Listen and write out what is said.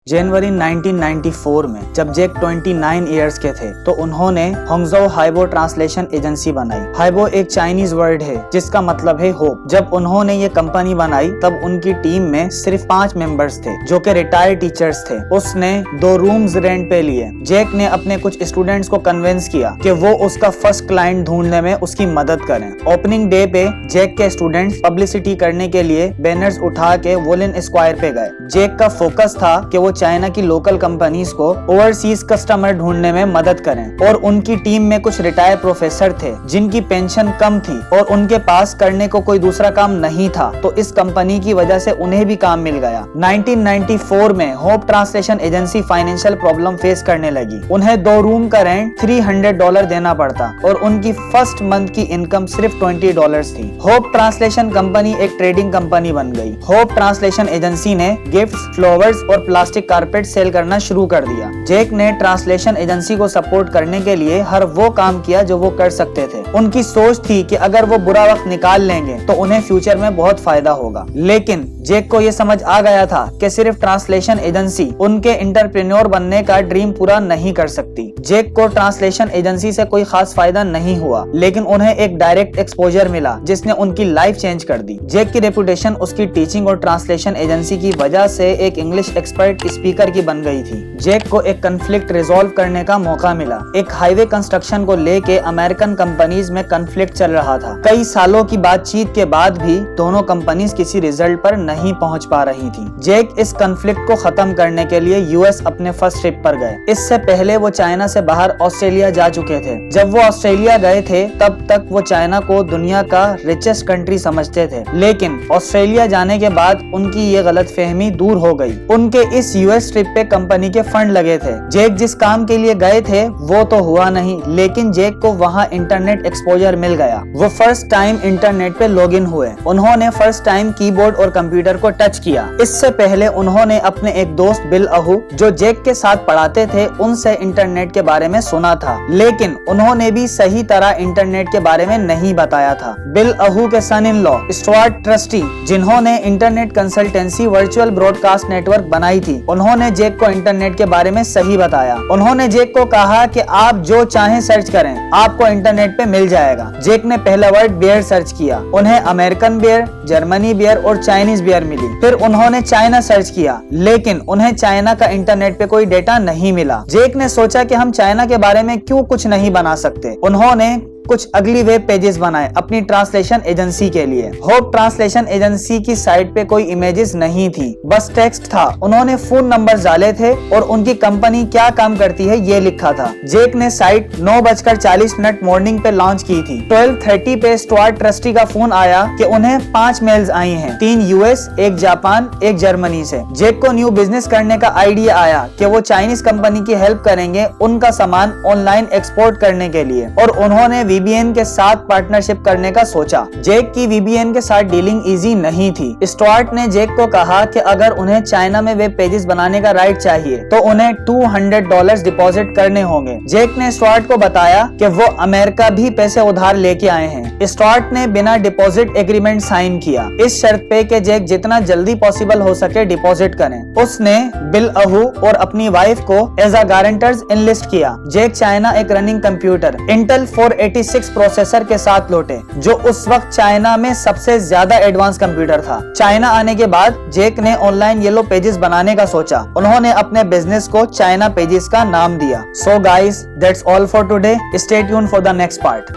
जनवरी 1994 में जब जेक 29 इयर्स के थे तो उन्होंने होंगजो हाइबो ट्रांसलेशन एजेंसी बनाई। हाइबो एक चाइनीज वर्ड है जिसका मतलब है होप। जब उन्होंने ये कंपनी बनाई तब उनकी टीम में सिर्फ 5 मेंबर्स थे जो कि रिटायर्ड टीचर्स थे। उसने 2 रूम्स रेंट पे लिए। जेक ने अपने कुछ स्टूडेंट्स को कन्विंस किया कि वो उसका फर्स्ट क्लाइंट ढूंढने में उसकी मदद करें। ओपनिंग डे पे जेक के स्टूडेंट्स पब्लिसिटी करने के लिए बैनर्स उठा के वोलिन स्क्वायर पे गए। जेक का फोकस था कि वो चाइना की लोकल कंपनीज को ओवरसीज कस्टमर ढूंढने में मदद करें और उनकी टीम में कुछ रिटायर्ड प्रोफेसर थे जिनकी पेंशन कम थी और उनके पास करने को कोई दूसरा काम नहीं था, तो इस कंपनी की वजह से उन्हें भी काम मिल गया। 1994 में hope translation agency financial problem face करने लगी। उन्हें 2 रूम का रेंट $300 देना पड़ता और उनकी फर्स्ट मंथ की इनकम सिर्फ $20 थी। होप ट्रांसलेशन कंपनी एक ट्रेडिंग कंपनी बन गई। होप ट्रांसलेशन एजेंसी ने गिफ्ट्स, फ्लावर्स और प्लास्टिक कारपेट सेल करना शुरू कर दिया। जेक ने ट्रांसलेशन एजेंसी को सपोर्ट करने के लिए हर वो काम किया जो वो कर सकते थे। उनकी सोच थी कि अगर वो बुरा वक्त निकाल लेंगे तो उन्हें फ्यूचर में बहुत फायदा होगा। लेकिन जेक को ये समझ आ गया था कि सिर्फ ट्रांसलेशन एजेंसी उनके एंटरप्रेन्योर बनने का ड्रीम पूरा नहीं कर सकती। जेक को ट्रांसलेशन एजेंसी से कोई खास फायदा नहीं हुआ, लेकिन उन्हें एक डायरेक्ट एक्सपोजर मिला जिसने उनकी लाइफ चेंज कर दी। जेक की रेपुटेशन उसकी टीचिंग और ट्रांसलेशन एजेंसी की वजह से एक इंग्लिश एक्सपर्ट स्पीकर की बन गई थी। जेक को एक कन्फ्लिक्ट रिजॉल्व करने का मौका मिला। एक हाईवे कंस्ट्रक्शन को लेके अमेरिकन कंपनीज में कन्फ्लिक्ट चल रहा था। कई सालों की बातचीत के बाद भी दोनों कंपनीज किसी रिजल्ट पर नहीं पहुंच पा रही थी। जेक इस कन्फ्लिक्ट को खत्म करने के लिए यूएस अपने फर्स्ट ट्रिप पर गए। इससे पहले वो चाइना से बाहर ऑस्ट्रेलिया जा चुके थे। जब वो ऑस्ट्रेलिया गए थे तब तक वो चाइना को दुनिया का रिचेस्ट कंट्री समझते थे, लेकिन ऑस्ट्रेलिया जाने के बाद उनकी ये गलतफहमी दूर हो गई। उनके इस यूएस ट्रिप पे कंपनी के फंड लगे थे। जेक जिस काम के लिए गए थे वो तो हुआ नहीं, लेकिन जेक को वहाँ इंटरनेट एक्सपोजर मिल गया। वो फर्स्ट टाइम इंटरनेट पे लॉगिन हुए। उन्होंने फर्स्ट टाइम कीबोर्ड और कंप्यूटर को टच किया। इससे पहले उन्होंने अपने एक दोस्त बिल अहू जो जेक के साथ पढ़ाते थे उनसे इंटरनेट के बारे में सुना था, लेकिन उन्होंने भी सही तरह इंटरनेट के बारे में नहीं बताया था। बिल अहू के सन इन लॉ स्टुअर्ट ट्रस्टी, जिन्होंने internet consultancy virtual broadcast network बनाई थी, उन्होंने जेक को इंटरनेट के बारे में सही बताया। उन्होंने जेक को कहा कि आप जो चाहें सर्च करें, आपको इंटरनेट पे मिल जाएगा। जेक ने पहला वर्ड बियर सर्च किया। उन्हें अमेरिकन बियर, जर्मनी बियर और चाइनीज बियर मिली। फिर उन्होंने चाइना सर्च किया, लेकिन उन्हें चाइना का इंटरनेट पे कोई डेटा नहीं मिला। जेक ने सोचा कि हम चाइना के बारे में क्यों कुछ नहीं बना सकते। उन्होंने कुछ अगली वेब पेजेस बनाए अपनी ट्रांसलेशन एजेंसी के लिए। होप ट्रांसलेशन एजेंसी की साइट पे कोई इमेजेस नहीं थी, बस टेक्स्ट था। उन्होंने फोन नंबर डाले थे और उनकी कंपनी क्या काम करती है ये लिखा था। जेक ने साइट 9:40 मॉर्निंग पे लॉन्च की थी। 12:30 पे स्टुअर्ट ट्रस्टी का फोन आया कि उन्हें 5 मेल्स आई हैं, 3 यूएस, 1 जापान, 1 जर्मनी से। जेक को न्यू बिजनेस करने का आइडिया आया कि वो चाइनीज कंपनी की हेल्प करेंगे उनका सामान ऑनलाइन एक्सपोर्ट करने के लिए, और उन्होंने वीबीएन के साथ पार्टनरशिप करने का सोचा। जेक की वीबीएन के साथ डीलिंग इजी नहीं थी। स्टुअर्ट ने जेक को कहा कि अगर उन्हें चाइना में वेब पेजेस बनाने का राइट चाहिए तो उन्हें $200 डिपॉजिट करने होंगे। जेक ने स्टुअर्ट को बताया कि वो अमेरिका भी पैसे उधार लेके आए हैं। स्टुअर्ट ने बिना डिपॉजिट एग्रीमेंट साइन किया, इस शर्त पे कि जेक जितना जल्दी पॉसिबल हो सके डिपॉजिट करें। उसने बिल अहू और अपनी वाइफ को एज अ गारंटर्स इनलिस्ट किया। जेक चाइना एक रनिंग कंप्यूटर इंटेल 486 प्रोसेसर के साथ लौटे, जो उस वक्त चाइना में सबसे ज्यादा एडवांस कंप्यूटर था। चाइना आने के बाद जेक ने ऑनलाइन येलो पेजेस बनाने का सोचा। उन्होंने अपने बिजनेस को चाइना पेजेस का नाम दिया। So guys, that's all for today. Stay tuned for the next part.